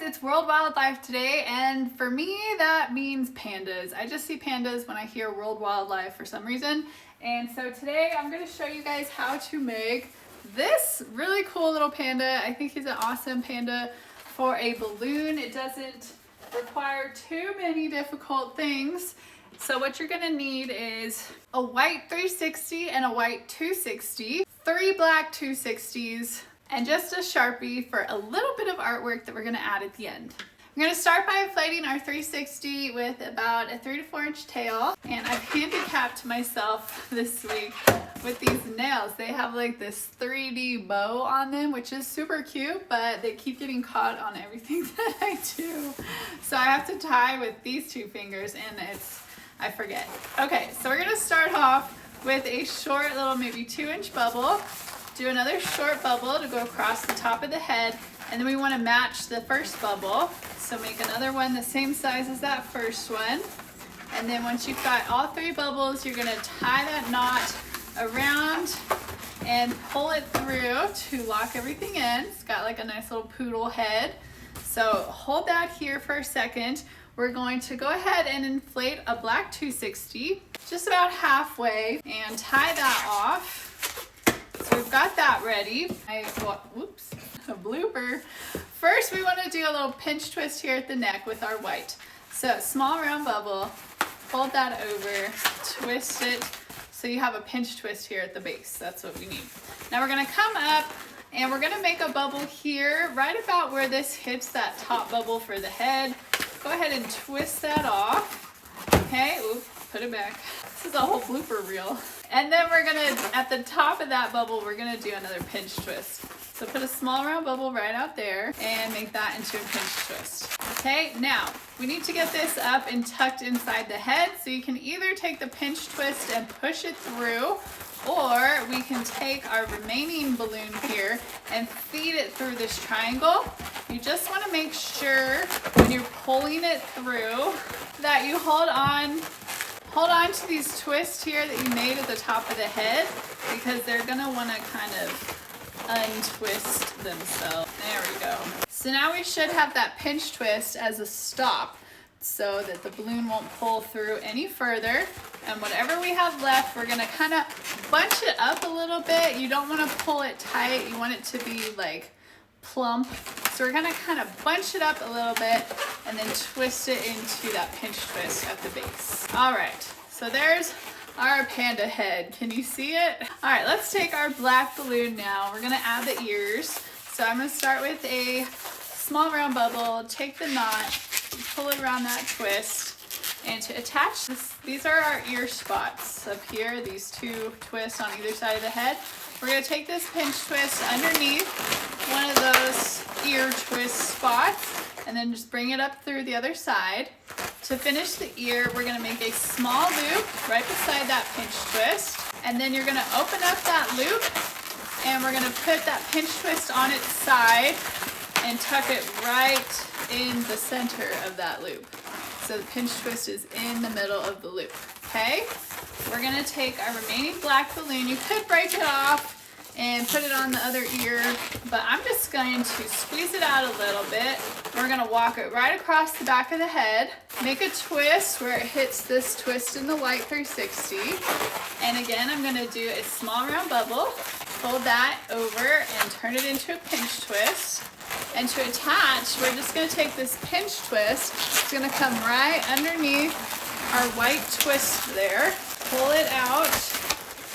it's World Wildlife Day, and for me that means pandas. I just see pandas when I hear World Wildlife for some reason. And so today I'm going to show you guys how to make this really cool little panda. I think he's an awesome panda for a balloon. It doesn't require too many difficult things. So what you're going to need is a white 360 and a white 260, 3 black 260s, and just a Sharpie for a little bit of artwork that we're going to add at the end. I'm going to start by inflating our 360 with about a 3 to 4 inch tail, and I've handicapped myself this week with these nails. They have like this 3D bow on them, which is super cute, but they keep getting caught on everything that I do. So I have to tie with these 2 fingers, and I forget. Okay, so we're going to start off with a short little maybe 2 inch bubble. Do another short bubble to go across the top of the head, and then we want to match the first bubble. So make another one the same size as that first one. And then once you've got all 3 bubbles, you're going to tie that knot around and pull it through to lock everything in. It's got like a nice little poodle head. So hold that here for a second. We're going to go ahead and inflate a black 260 just about halfway and tie that off. So we've got that ready. Whoops, a blooper. First, we want to do a little pinch twist here at the neck with our white. So small round bubble, fold that over, twist it so you have a pinch twist here at the base. That's what we need. Now we're going to come up and we're going to make a bubble here right about where this hits that top bubble for the head. Go ahead and twist that off. Okay, oops, put it back. This is a whole blooper reel. And then we're gonna, at the top of that bubble, we're gonna do another pinch twist. So put a small round bubble right out there and make that into a pinch twist. Okay, now we need to get this up and tucked inside the head. So you can either take the pinch twist and push it through, or we can take our remaining balloon here and feed it through this triangle. You just want to make sure when you're pulling it through that you hold on to these twists here that you made at the top of the head, because they're going to want to kind of untwist themselves. There we go. So now we should have that pinch twist as a stop so that the balloon won't pull through any further. And whatever we have left, we're going to kind of bunch it up a little bit. You don't want to pull it tight. You want it to be like plump. So we're going to kind of bunch it up a little bit and then twist it into that pinch twist at the base. All right, so there's our panda head. Can you see it? All right, let's take our black balloon now. We're going to add the ears. So I'm going to start with a small round bubble, take the knot, pull it around that twist. And to attach this, these are our ear spots up here, these 2 twists on either side of the head. We're going to take this pinch twist underneath one of those ear twist spots and then just bring it up through the other side. To finish the ear, we're going to make a small loop right beside that pinch twist. And then you're going to open up that loop and we're going to put that pinch twist on its side and tuck it right in the center of that loop. So the pinch twist is in the middle of the loop. Okay, we're going to take our remaining black balloon. You could break it off and put it on the other ear, but I'm just going to squeeze it out a little bit. We're going to walk it right across the back of the head, make a twist where it hits this twist in the white 360. And again, I'm going to do a small round bubble, fold that over and turn it into a pinch twist. And to attach, we're just going to take this pinch twist. It's going to come right underneath our white twist there, pull it out,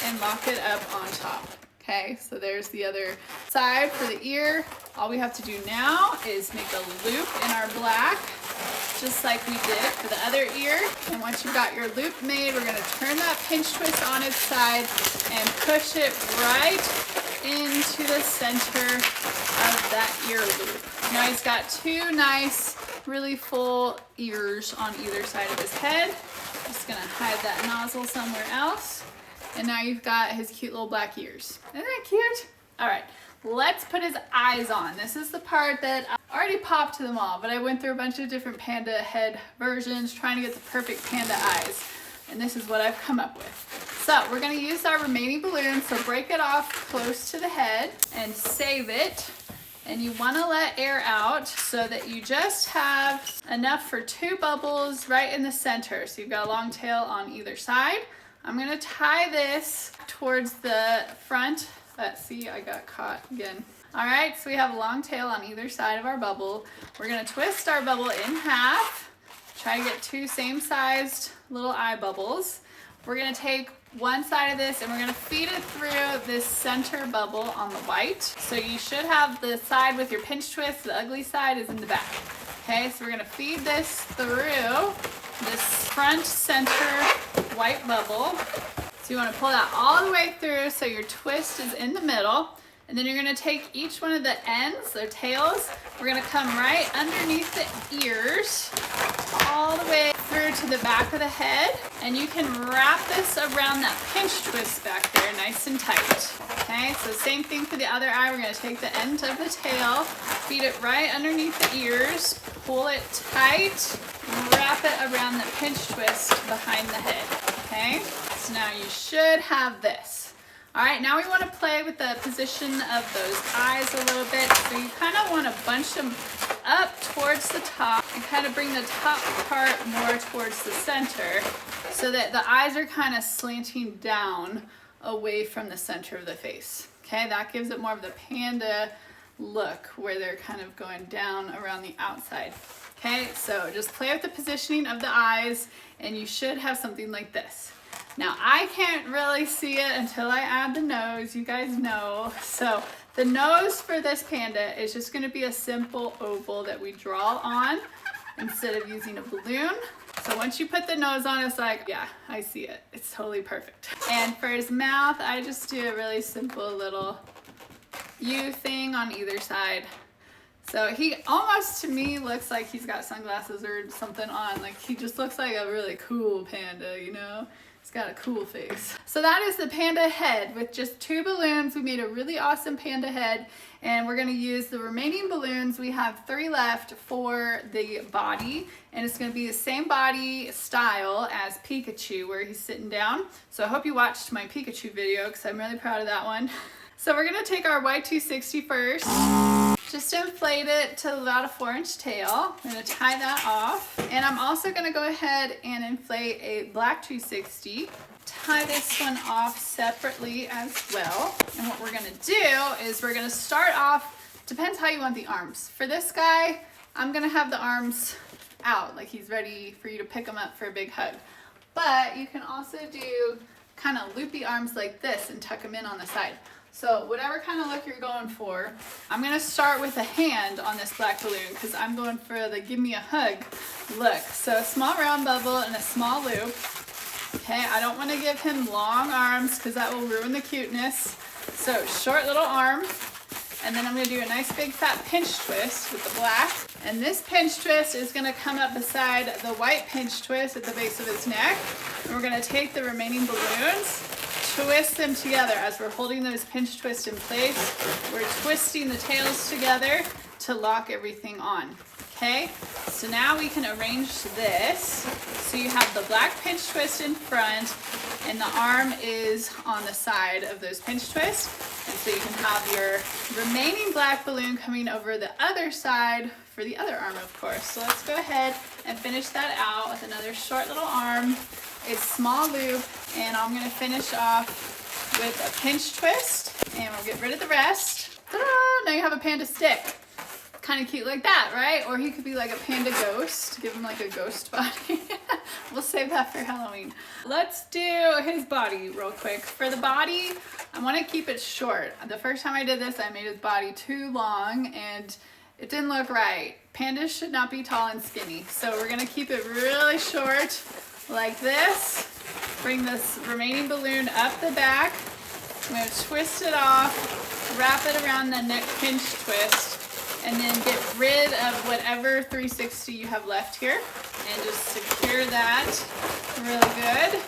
and lock it up on top. Okay, so there's the other side for the ear. All we have to do now is make a loop in our black, just like we did for the other ear. And once you've got your loop made, we're going to turn that pinch twist on its side and push it right into the center of that ear loop. Now he's got 2 nice, really full ears on either side of his head. Just gonna hide that nozzle somewhere else. And now you've got his cute little black ears. Isn't that cute? All right, let's put his eyes on. This is the part that I already popped them all, but I went through a bunch of different panda head versions trying to get the perfect panda eyes. And this is what I've come up with. So we're gonna use our remaining balloon, so break it off close to the head and save it. and you want to let air out so that you just have enough for 2 bubbles right in the center. So you've got a long tail on either side. I'm going to tie this towards the front. See, I got caught again. All right, so we have a long tail on either side of our bubble. We're going to twist our bubble in half. Try to get 2 same-sized little eye bubbles. We're going to take one side of this and we're going to feed it through this center bubble on the white. So you should have the side with your pinch twist. The ugly side is in the back. Okay, so we're going to feed this through this front center white bubble. So you want to pull that all the way through so your twist is in the middle. And then you're going to take each one of the ends, their tails, we're going to come right underneath the ears, all the way through to the back of the head. And you can wrap this around that pinch twist back there nice and tight. Okay, so same thing for the other eye. We're going to take the end of the tail, feed it right underneath the ears, pull it tight, and wrap it around the pinch twist behind the head. Okay, so now you should have this. All right, now we want to play with the position of those eyes a little bit. So you kind of want to bunch them up towards the top and kind of bring the top part more towards the center so that the eyes are kind of slanting down away from the center of the face. Okay, that gives it more of the panda look where they're kind of going down around the outside. Okay, so just play with the positioning of the eyes and you should have something like this. Now I can't really see it until I add the nose, you guys know. So the nose for this panda is just going to be a simple oval that we draw on instead of using a balloon. So once you put the nose on, it's like, yeah, I see it. It's totally perfect. And for his mouth, I just do a really simple little U thing on either side. So he almost to me looks like he's got sunglasses or something on. Like he just looks like a really cool panda, you know? He's got a cool face. So that is the panda head with just 2 balloons. We made a really awesome panda head and we're gonna use the remaining balloons. We have 3 left for the body and it's gonna be the same body style as Pikachu where he's sitting down. So I hope you watched my Pikachu video because I'm really proud of that one. So we're gonna take our white 260 first. Just inflate it to about a 4-inch tail. I'm gonna tie that off. And I'm also gonna go ahead and inflate a black 260. Tie this one off separately as well. And what we're gonna do is we're gonna start off, depends how you want the arms. For this guy, I'm gonna have the arms out, like he's ready for you to pick him up for a big hug. But you can also do kind of loopy arms like this and tuck them in on the side. So whatever kind of look you're going for, I'm going to start with a hand on this black balloon because I'm going for the give me a hug look. So a small round bubble and a small loop. Okay, I don't want to give him long arms because that will ruin the cuteness. So short little arm. And then I'm going to do a nice big fat pinch twist with the black. And this pinch twist is going to come up beside the white pinch twist at the base of his neck. And we're going to take the remaining balloons, twist them together as we're holding those pinch twists in place. We're twisting the tails together to lock everything on. Okay, so now we can arrange this. So you have the black pinch twist in front and the arm is on the side of those pinch twists. And so you can have your remaining black balloon coming over the other side for the other arm, of course. So let's go ahead and finish that out with another short little arm, a small loop, and I'm gonna finish off with a pinch twist and we'll get rid of the rest. Ta-da! Now you have a panda stick. Kind of cute like that, right? Or he could be like a panda ghost, give him like a ghost body. We'll save that for Halloween. Let's do his body real quick. For the body, I want to keep it short. The first time I did this, I made his body too long and it didn't look right. Pandas should not be tall and skinny. So we're gonna keep it really short like this. Bring this remaining balloon up the back. I'm gonna twist it off, wrap it around the neck pinch twist, and then get rid of whatever 360 you have left here and just secure that really good.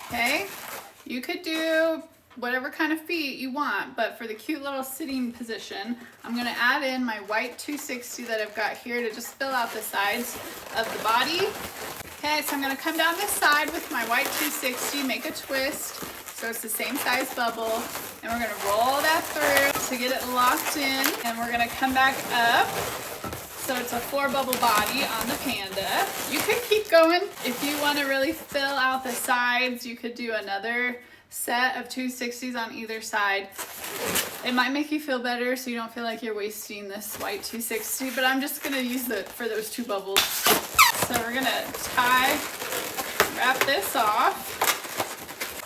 Okay, you could do whatever kind of feet you want, but for the cute little sitting position, I'm gonna add in my white 260 that I've got here to just fill out the sides of the body. Okay, so I'm gonna come down this side with my white 260, make a twist, So it's the same size bubble, and we're gonna roll that through to get it locked in, and we're gonna come back up. So it's a 4 bubble body on the Panda. You could keep going. If you want to really fill out the sides, you could do another set of 260s on either side. It might make you feel better so you don't feel like you're wasting this white 260, but I'm just gonna use it for those 2 bubbles. So we're gonna wrap this off.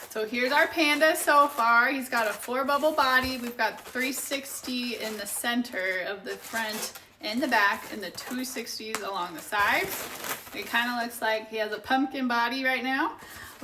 So here's our Panda so far. He's got a 4 bubble body. We've got 360 in the center of the front and the back, and the 260s along the sides. It kind of looks like he has a pumpkin body right now.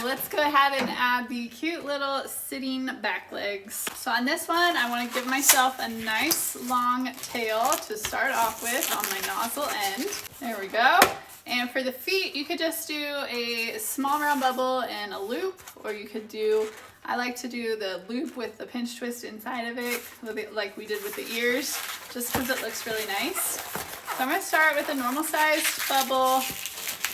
Let's go ahead and add the cute little sitting back legs. So on this one, I want to give myself a nice long tail to start off with on my nozzle end. There we go. And for the feet, you could just do a small round bubble and a loop, or you could do, I like to do the loop with the pinch twist inside of it, like we did with the ears, just because it looks really nice. So I'm going to start with a normal sized bubble,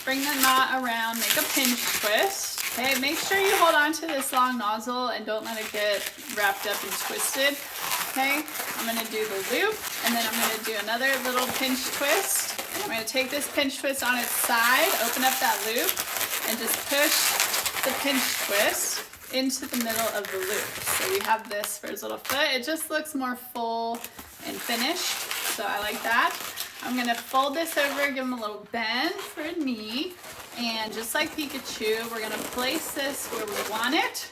bring the knot around, make a pinch twist. Okay, make sure you hold on to this long nozzle and don't let it get wrapped up and twisted. Okay, I'm going to do the loop, and then I'm going to do another little pinch twist. I'm going to take this pinch twist on its side, open up that loop, and just push the pinch twist into the middle of the loop. So we have this for his little foot. It just looks more full and finished, so I like that. I'm going to fold this over, give him a little bend for a knee, and just like Pikachu, we're going to place this where we want it.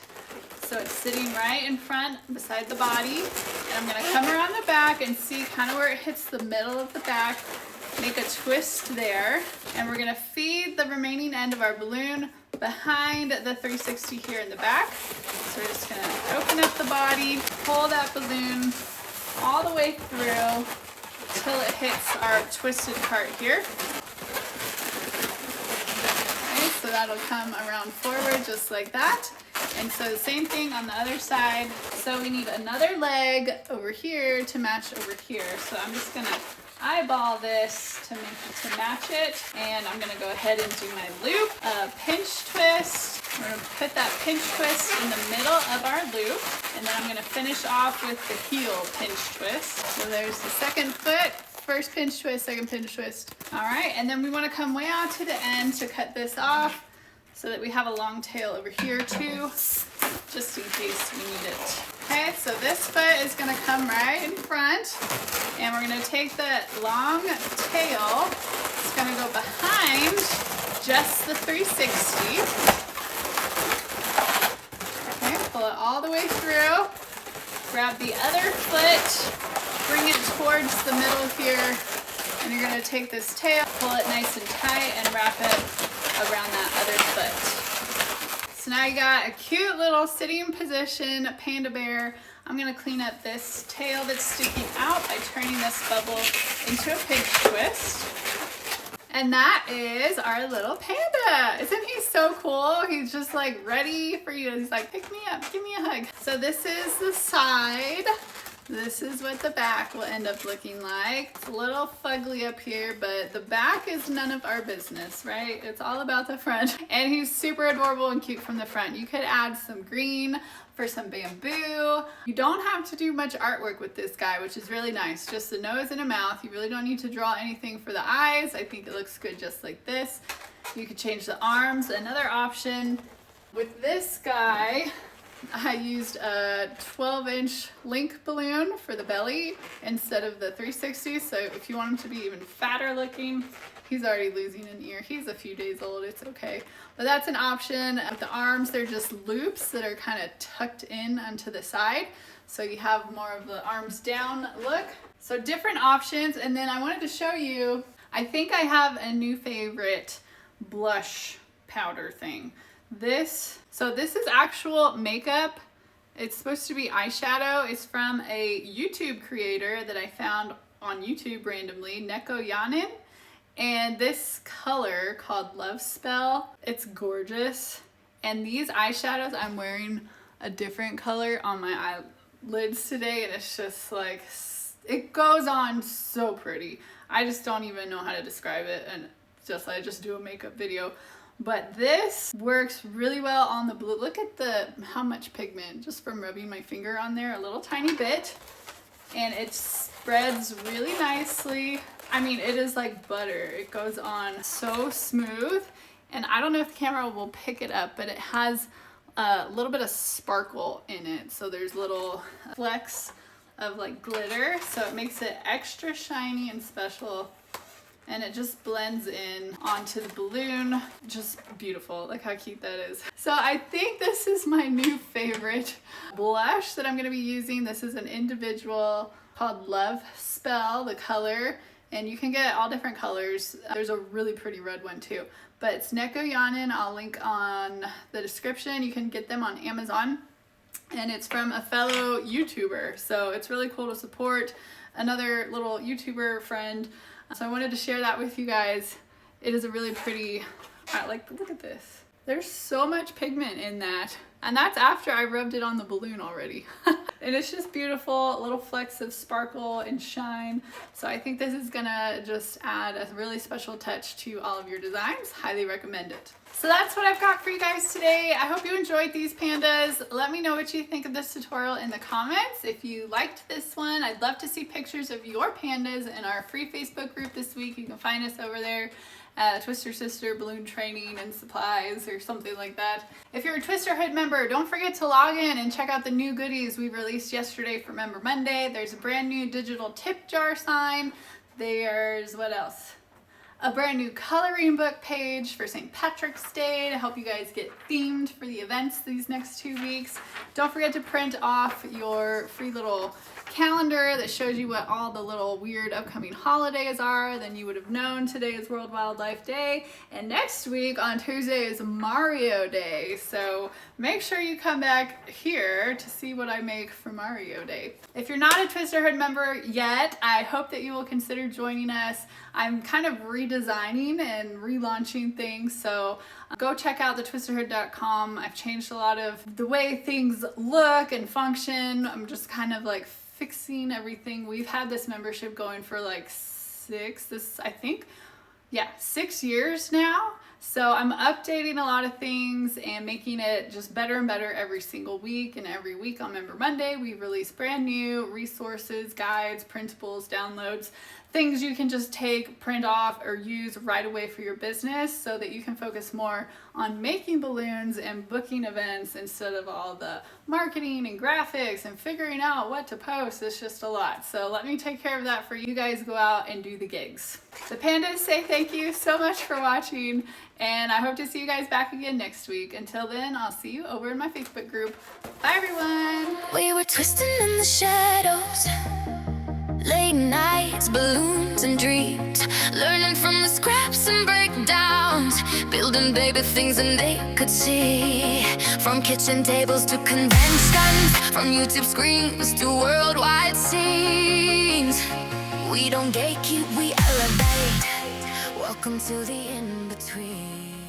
So it's sitting right in front beside the body, and I'm going to come around the back and see kind of where it hits the middle of the back. Make a twist there, and we're gonna feed the remaining end of our balloon behind the 360 here in the back. So we're just gonna open up the body, pull that balloon all the way through till it hits our twisted part here. Okay, so that'll come around forward just like that. And so the same thing on the other side. So we need another leg over here to match over here. So I'm just gonna eyeball this to match it, and I'm gonna go ahead and do my loop, pinch twist. We're gonna put that pinch twist in the middle of our loop, and then I'm gonna finish off with the heel pinch twist. So there's the second foot, first pinch twist, second pinch twist. All right, and then we wanna come way out to the end to cut this off so that we have a long tail over here too, just in case we need it. Okay, so this foot is gonna come right in front, and we're gonna take the long tail, it's gonna go behind just the 360. Okay, pull it all the way through, grab the other foot, bring it towards the middle here, and you're gonna take this tail, pull it nice and tight, and wrap it around that other foot. So now you got a cute little sitting position Panda bear. I'm gonna clean up this tail that's sticking out by turning this bubble into a pinch twist. And that is our little Panda. Isn't he so cool? He's just like ready for you. He's like, pick me up, give me a hug. So this is the side. This is what the back will end up looking like. It's a little fugly up here, but the back is none of our business, right? It's all about the front. And he's super adorable and cute from the front. You could add some green for some bamboo. You don't have to do much artwork with this guy, which is really nice. Just a nose and a mouth. You really don't need to draw anything for the eyes. I think it looks good just like this. You could change the arms. Another option with this guy, I used a 12-inch link balloon for the belly instead of the 360. So if you want him to be even fatter looking, he's already losing an ear. He's a few days old, it's okay. But that's an option. With the arms, they're just loops that are kind of tucked in onto the side. So you have more of the arms down look. So different options. And then I wanted to show you, I think I have a new favorite blush powder thing. This is actual makeup. It's supposed to be eyeshadow. It's from a YouTube creator that I found on YouTube randomly, Neko Yanin. And this color called Love Spell, it's gorgeous. And these eyeshadows, I'm wearing a different color on my eyelids today, and it's just like, it goes on so pretty. I just don't even know how to describe it, and I just do a makeup video. but this works really well on the blue. Look at how much pigment just from rubbing my finger on there, a little tiny bit, and it spreads really nicely. I mean, it is like butter. It goes on so smooth, and I don't know if the camera will pick it up, but it has a little bit of sparkle in it. So there's little flecks of like glitter, so it makes it extra shiny and special, and it just blends in onto the balloon. Just beautiful. Look how cute that is. So I think this is my new favorite blush that I'm going to be using. This is an individual called Love Spell, the color, and you can get all different colors. There's a really pretty red one too, but it's Neko Yanin. I'll link on the description. You can get them on Amazon, and it's from a fellow YouTuber, so it's really cool to support another little YouTuber friend. So I wanted to share that with you guys. It is a really pretty, like, look at this. There's so much pigment in that, and that's after I rubbed it on the balloon already. And it's just beautiful, little flecks of sparkle and shine. So I think this is gonna just add a really special touch to all of your designs. Highly recommend it. So that's what I've got for you guys today. I hope you enjoyed these pandas. Let me know what you think of this tutorial in the comments. If you liked this one, I'd love to see pictures of your pandas in our free Facebook group this week. You can find us over there. Twister Sister Balloon Training and Supplies or something like that. If you're a Twisterhood member, don't forget to log in and check out the new goodies we released yesterday for Member Monday. There's a brand new digital tip jar sign. There's, what else? A brand new coloring book page for St. Patrick's Day to help you guys get themed for the events these next 2 weeks. Don't forget to print off your free little calendar that shows you what all the little weird upcoming holidays are. Then you would have known today is World Wildlife Day, and next week on Tuesday is Mario Day. So make sure you come back here to see what I make for Mario Day. If you're not a Twisterhood member yet, I hope that you will consider joining us. I'm kind of redesigning and relaunching things, so go check out thetwisterhood.com. I've changed a lot of the way things look and function. I'm just kind of like fixing everything. We've had this membership going for like 6 years now. So I'm updating a lot of things and making it just better and better every single week. And every week on Member Monday, we release brand new resources, guides, printables, downloads, things you can just take, print off, or use right away for your business so that you can focus more on making balloons and booking events instead of all the marketing and graphics and figuring out what to post. It's just a lot. So let me take care of that for you guys. Go out and do the gigs. The pandas say thank you so much for watching, and I hope to see you guys back again next week. Until then, I'll see you over in my Facebook group. Bye everyone. We were twisting in the shadows, late nights, balloons and dreams, learning from the scraps and breakdowns, building bigger things than they could see. From kitchen tables to conventions, from YouTube screens to worldwide scenes. We don't gatekeep, we elevate. Welcome to the in-between.